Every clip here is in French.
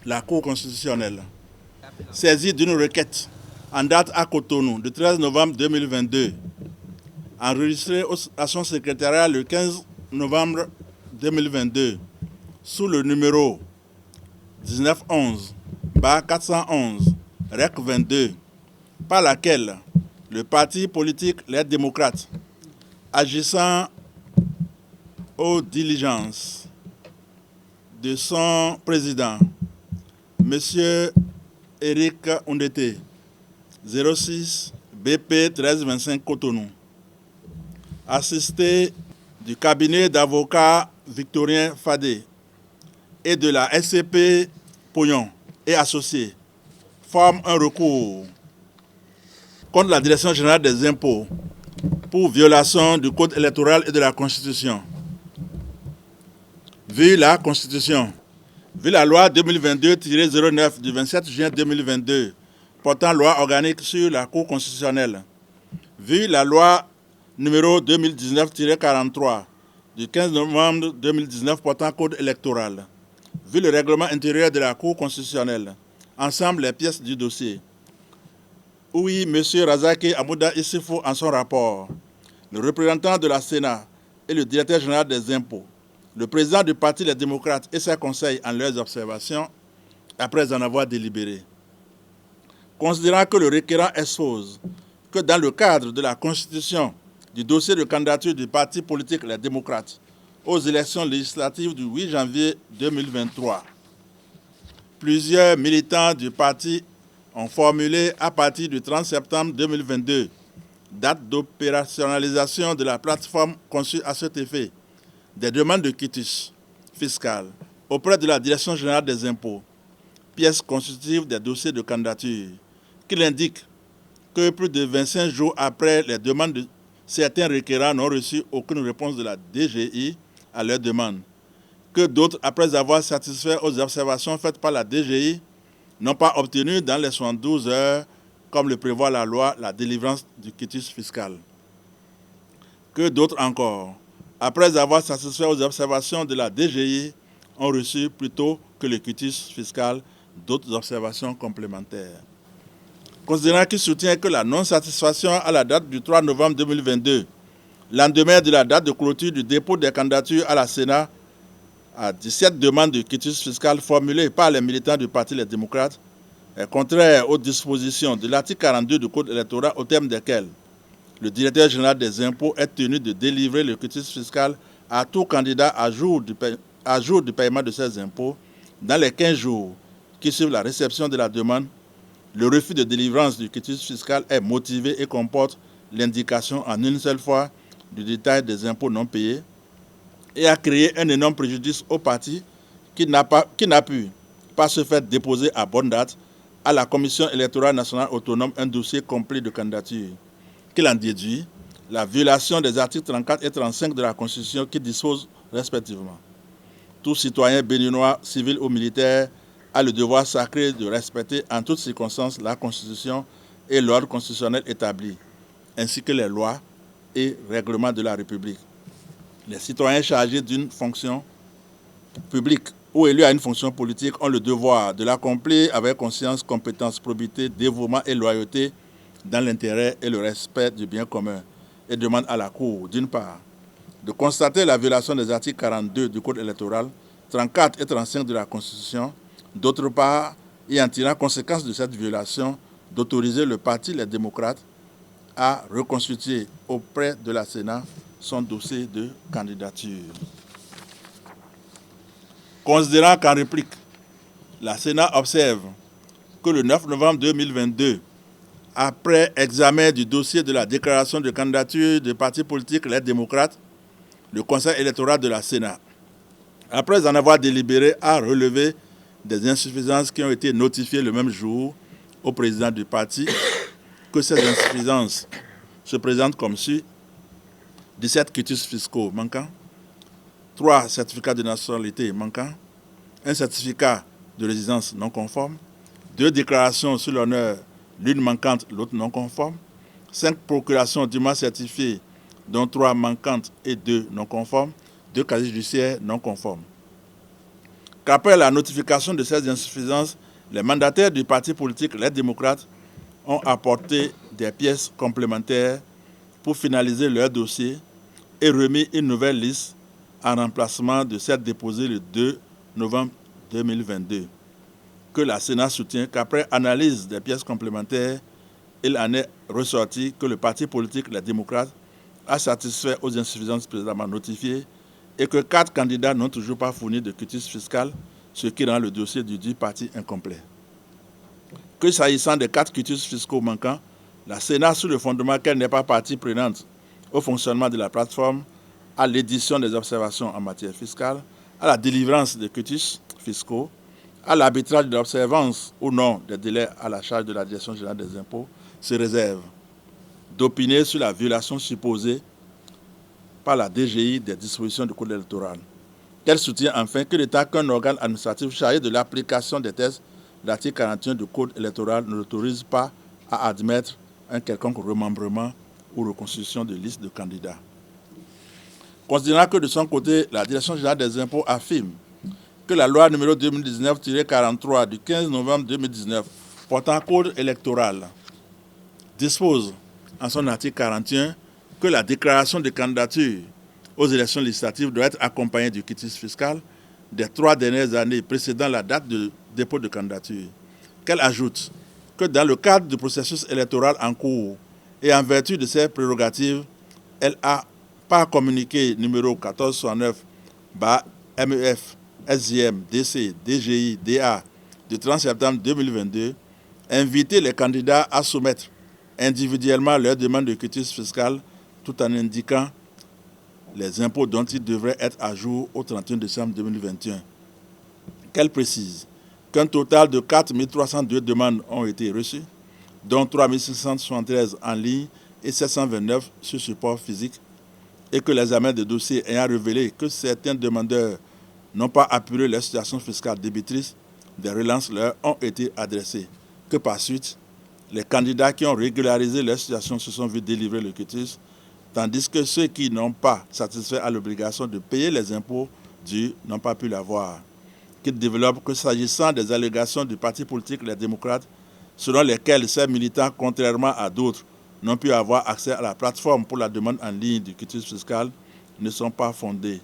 la Cour constitutionnelle, saisie d'une requête en date à Cotonou du 13 novembre 2022, enregistrée à son secrétariat le 15 novembre 2022, sous le numéro 1911-411, REC 22, par laquelle le parti politique Les Démocrates, agissant aux diligences de son président, M. Éric Ondete, 06 BP 1325 Cotonou, assisté du cabinet d'avocats Victorien Fadé et de la SCP Pognon et associés, forme un recours contre la Direction générale des impôts pour violation du code électoral et de la Constitution. Vu la Constitution, vu la loi 2022-09 du 27 juin 2022 portant loi organique sur la Cour constitutionnelle, vu la loi numéro 2019-43 du 15 novembre 2019 portant code électoral, vu le règlement intérieur de la Cour constitutionnelle, ensemble les pièces du dossier. Oui, M. Razaki Amouda Issifou en son rapport, le représentant de la Sénat et le directeur général des impôts, le président du Parti Les Démocrates et ses conseils en leurs observations, après en avoir délibéré. Considérant que le requérant expose que dans le cadre de la constitution du dossier de candidature du Parti politique Les Démocrates aux élections législatives du 8 janvier 2023, plusieurs militants du parti ont formulé à partir du 30 septembre 2022, date d'opérationnalisation de la plateforme conçue à cet effet, des demandes de quitus fiscal auprès de la Direction générale des impôts, pièces constitutives des dossiers de candidature, qu'il indique que plus de 25 jours après les demandes de certains requérants n'ont reçu aucune réponse de la DGI à leurs demandes, que d'autres, après avoir satisfait aux observations faites par la DGI, n'ont pas obtenu dans les 72 heures, comme le prévoit la loi, la délivrance du quitus fiscal. Que d'autres encore, après avoir satisfait aux observations de la DGI, ont reçu plutôt que le quitus fiscal d'autres observations complémentaires. Considérant qu'il soutient que la non-satisfaction à la date du 3 novembre 2022, lendemain de la date de clôture du dépôt des candidatures à la Sénat, à 17 demandes de quitus fiscal formulées par les militants du Parti Les Démocrates, est contraire aux dispositions de l'article 42 du Code électoral au terme desquelles le directeur général des impôts est tenu de délivrer le quitus fiscal à tout candidat à jour du paiement de ses impôts dans les 15 jours qui suivent la réception de la demande. Le refus de délivrance du quitus fiscal est motivé et comporte l'indication en une seule fois du détail des impôts non payés et a créé un énorme préjudice au parti qui n'a pu, par ce fait, déposer à bonne date à la Commission électorale nationale autonome un dossier complet de candidature, qu'il en déduit la violation des articles 34 et 35 de la Constitution qui disposent respectivement. Tout citoyen béninois, civil ou militaire, a le devoir sacré de respecter en toutes circonstances la Constitution et l'ordre constitutionnel établi, ainsi que les lois et règlements de la République. Les citoyens chargés d'une fonction publique ou élus à une fonction politique ont le devoir de l'accomplir avec conscience, compétence, probité, dévouement et loyauté dans l'intérêt et le respect du bien commun et demandent à la Cour, d'une part, de constater la violation des articles 42 du Code électoral, 34 et 35 de la Constitution, d'autre part, et en tirant conséquence de cette violation, d'autoriser le Parti Les Démocrates à reconstituer auprès de la Sénat son dossier de candidature. Considérant qu'en réplique, la Sénat observe que le 9 novembre 2022, après examen du dossier de la déclaration de candidature du parti politique Les Démocrates, le Conseil électoral de la Sénat, après en avoir délibéré, a relevé des insuffisances qui ont été notifiées le même jour au président du parti, que ces insuffisances se présentent comme suit: 17 quitus fiscaux manquants, 3 certificats de nationalité manquants, un certificat de résidence non conforme, 2 déclarations sur l'honneur, l'une manquante, l'autre non conforme, 5 procurations dûment certifiées, dont 3 manquantes et 2 non conformes, 2 casiers judiciaires non conformes. qu'après la notification de ces insuffisances, les mandataires du parti politique Les Démocrates ont apporté des pièces complémentaires pour finaliser leur dossier et remis une nouvelle liste en remplacement de celle déposée le 2 novembre 2022. Que la Sénat soutient qu'après analyse des pièces complémentaires, il en est ressorti que le parti politique Les Démocrates a satisfait aux insuffisances précédemment notifiées et que 4 candidats n'ont toujours pas fourni de quitus fiscal, ce qui rend le dossier du dit parti incomplet. Que s'agissant des 4 quitus fiscaux manquants, la Sénat, sous le fondement qu'elle n'est pas partie prenante au fonctionnement de la plateforme, à l'édition des observations en matière fiscale, à la délivrance des quitus fiscaux, à l'arbitrage de l'observance ou non des délais à la charge de la Direction générale des impôts, se réserve d'opiner sur la violation supposée par la DGI des dispositions du Code électoral. Qu'elle soutient enfin que l'État qu'un organe administratif chargé de l'application des textes de l'article 41 du Code électoral ne l'autorise pas à admettre un quelconque remembrement ou reconstitution de liste de candidats. Considérant que de son côté, la Direction générale des impôts affirme que la loi numéro 2019-43 du 15 novembre 2019 portant code électoral dispose en son article 41 que la déclaration de candidature aux élections législatives doit être accompagnée du quitus fiscal des 3 dernières années précédant la date de dépôt de candidature. Qu'elle ajoute que dans le cadre du processus électoral en cours et en vertu de ses prérogatives, elle a, par communiqué numéro 1469/MEF, SJM, DC, DGI, DA du 30 septembre 2022, invité les candidats à soumettre individuellement leur demande de quitus fiscal tout en indiquant les impôts dont ils devraient être à jour au 31 décembre 2021. Qu'elle précise qu'un total de 4 302 demandes ont été reçues, dont 3 673 en ligne et 729 sur support physique, et que l'examen des dossiers ayant révélé que certains demandeurs n'ont pas apuré leur situation fiscale débitrice, des relances leur ont été adressées. Que par suite, les candidats qui ont régularisé leur situation se sont vus délivrer le quitus, tandis que ceux qui n'ont pas satisfait à l'obligation de payer les impôts dus n'ont pas pu l'avoir. Qu'il développe que s'agissant des allégations du parti politique Les Démocrates, selon lesquelles ces militants, contrairement à d'autres, n'ont pu avoir accès à la plateforme pour la demande en ligne du quitus fiscal, ne sont pas fondées.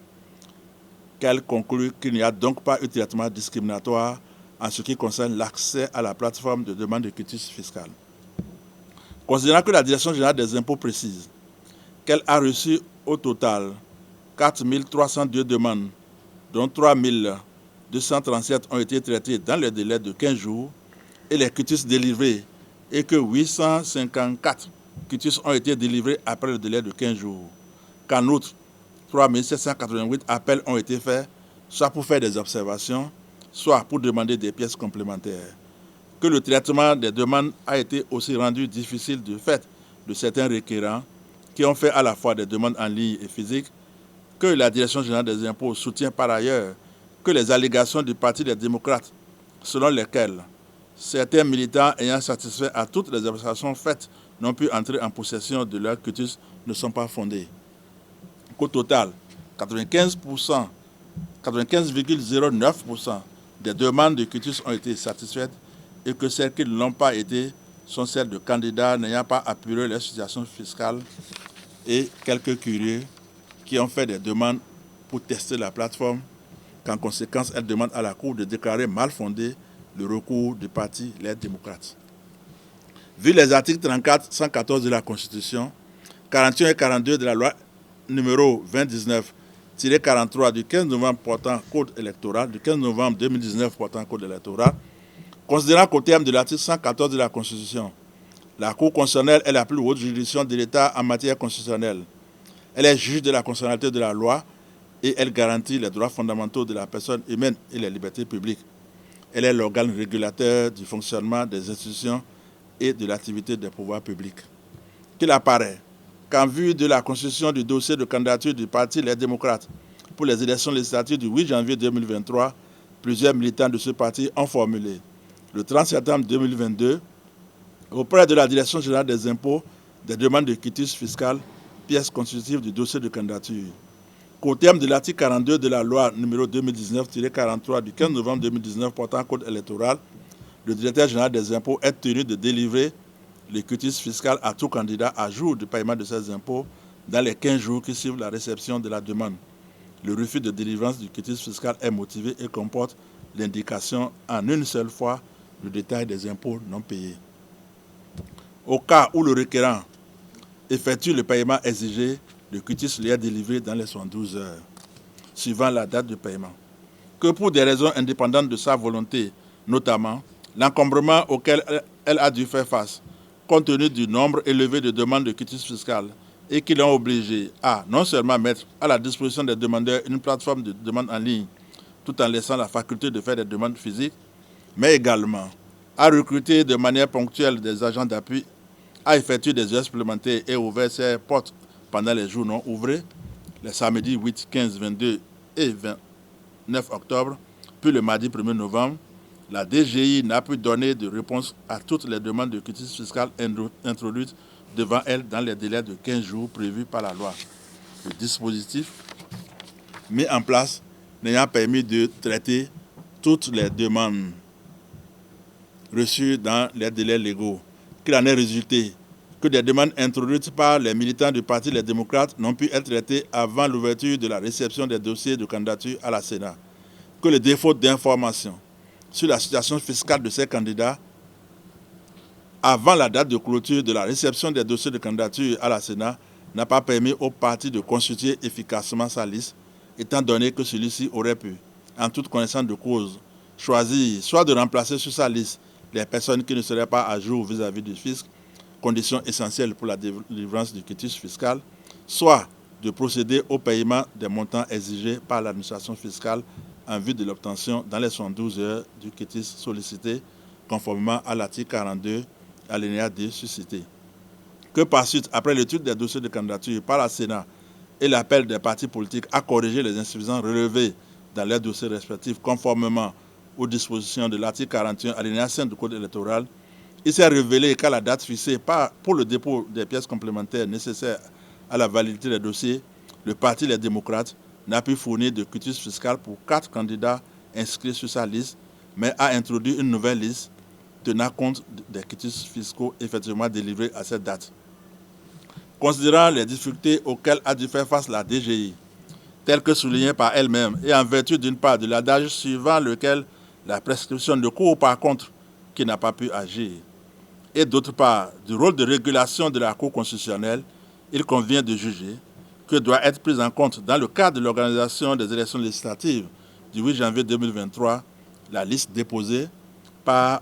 Qu'elle conclut qu'il n'y a donc pas eu de traitement discriminatoire en ce qui concerne l'accès à la plateforme de demande de quitus fiscal. Considérant que la Direction générale des impôts précise qu'elle a reçu au total 4 302 demandes, dont 3 237 ont été traitées dans le délai de 15 jours, et les quitus délivrés, et que 854 quitus ont été délivrés après le délai de 15 jours. Qu'en outre, 3 788 appels ont été faits, soit pour faire des observations, soit pour demander des pièces complémentaires. Que le traitement des demandes a été aussi rendu difficile du fait de certains requérants qui ont fait à la fois des demandes en ligne et physiques, que la Direction générale des impôts soutient par ailleurs que les allégations du Parti des démocrates, selon lesquelles certains militants ayant satisfait à toutes les observations faites n'ont pu entrer en possession de leur quitus, ne sont pas fondées. Qu'au total, 95,09% des demandes de quitus ont été satisfaites et que celles qui ne l'ont pas été sont celles de candidats n'ayant pas apuré leur situation fiscale et quelques curieux qui ont fait des demandes pour tester la plateforme, qu'en conséquence, elles demandent à la Cour de déclarer mal fondé le recours du parti Les Démocrates. Vu les articles 34, 114 de la Constitution, 41 et 42 de la loi numéro 2019-43 du 15 novembre portant code électoral, du 15 novembre 2019 portant code électoral, considérant qu'au terme de l'article 114 de la Constitution, la Cour constitutionnelle est la plus haute juridiction de l'État en matière constitutionnelle. Elle est juge de la constitutionnalité de la loi et elle garantit les droits fondamentaux de la personne humaine et les libertés publiques. Elle est l'organe régulateur du fonctionnement des institutions et de l'activité des pouvoirs publics. Qu'il apparaît qu'en vue de la constitution du dossier de candidature du Parti Les Démocrates pour les élections législatives du 8 janvier 2023, plusieurs militants de ce parti ont formulé, le 30 septembre 2022, auprès de la Direction générale des impôts, des demandes de quitus fiscal, pièces constitutives du dossier de candidature. qu'au terme de l'article 42 de la loi numéro 2019-43 du 15 novembre 2019 portant code électoral, le directeur général des impôts est tenu de délivrer le quitus fiscal à tout candidat à jour du paiement de ses impôts dans les 15 jours qui suivent la réception de la demande. Le refus de délivrance du quitus fiscal est motivé et comporte l'indication en une seule fois du détail des impôts non payés. Au cas où le requérant effectue le paiement exigé, le quitus lui est délivré dans les 72 heures, suivant la date de paiement. Que pour des raisons indépendantes de sa volonté, notamment l'encombrement auquel elle a dû faire face, compte tenu du nombre élevé de demandes de quitus fiscal, et qui l'ont obligé à non seulement mettre à la disposition des demandeurs une plateforme de demande en ligne, tout en laissant la faculté de faire des demandes physiques, mais également à recruter de manière ponctuelle des agents d'appui, à effectuer des heures supplémentaires et ouvrir ses portes pendant les jours non ouvrés, les samedis 8, 15, 22 et 29 octobre, puis le mardi 1er novembre, la DGI n'a pu donner de réponse à toutes les demandes de quitus fiscal introduites devant elle dans les délais de 15 jours prévus par la loi. Le dispositif mis en place n'ayant permis de traiter toutes les demandes reçues dans les délais légaux, qu'il en est résulté que des demandes introduites par les militants du Parti Les Démocrates n'ont pu être traitées avant l'ouverture de la réception des dossiers de candidature à la Sénat, que le défaut d'information sur la situation fiscale de ces candidats avant la date de clôture de la réception des dossiers de candidature à la Sénat n'a pas permis au parti de constituer efficacement sa liste, étant donné que celui-ci aurait pu, en toute connaissance de cause, choisir soit de remplacer sur sa liste les personnes qui ne seraient pas à jour vis-à-vis du fisc, condition essentielle pour la délivrance du quitus fiscal, soit de procéder au paiement des montants exigés par l'administration fiscale en vue de l'obtention dans les 72 heures du quitus sollicité, conformément à l'article 42, alinéa 2 suscité. Que par suite, après l'étude des dossiers de candidature par la Sénat et l'appel des partis politiques à corriger les insuffisances relevées dans leurs dossiers respectifs conformément aux dispositions de l'article 41, alinéa 5 du Code électoral, il s'est révélé qu'à la date fixée pour le dépôt des pièces complémentaires nécessaires à la validité des dossiers, le Parti Les Démocrates n'a pu fournir de quitus fiscal pour 4 candidats inscrits sur sa liste, mais a introduit une nouvelle liste tenant compte des quitus fiscaux effectivement délivrés à cette date. Considérant les difficultés auxquelles a dû faire face la DGI, telles que soulignées par elle-même, et en vertu d'une part de l'adage suivant lequel la prescription ne court par contre qui n'a pas pu agir, et d'autre part du rôle de régulation de la Cour constitutionnelle, il convient de juger que doit être prise en compte dans le cadre de l'organisation des élections législatives du 8 janvier 2023 la liste déposée par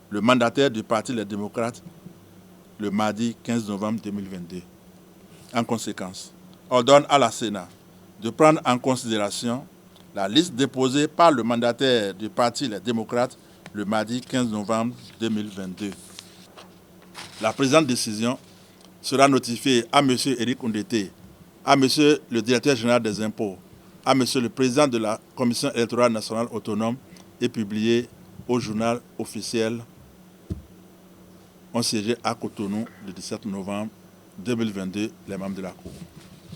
le mandataire du Parti Les Démocrates le mardi 15 novembre 2022. En conséquence, ordonne à la Sénat de prendre en considération la liste déposée par le mandataire du Parti Les Démocrates le mardi 15 novembre 2022. La présente décision sera notifiée à M. Éric Oundété, à M. le directeur général des impôts, à M. le président de la Commission électorale nationale autonome et publiée au journal officiel ont siégé à Cotonou le 17 novembre 2022, les membres de la Cour.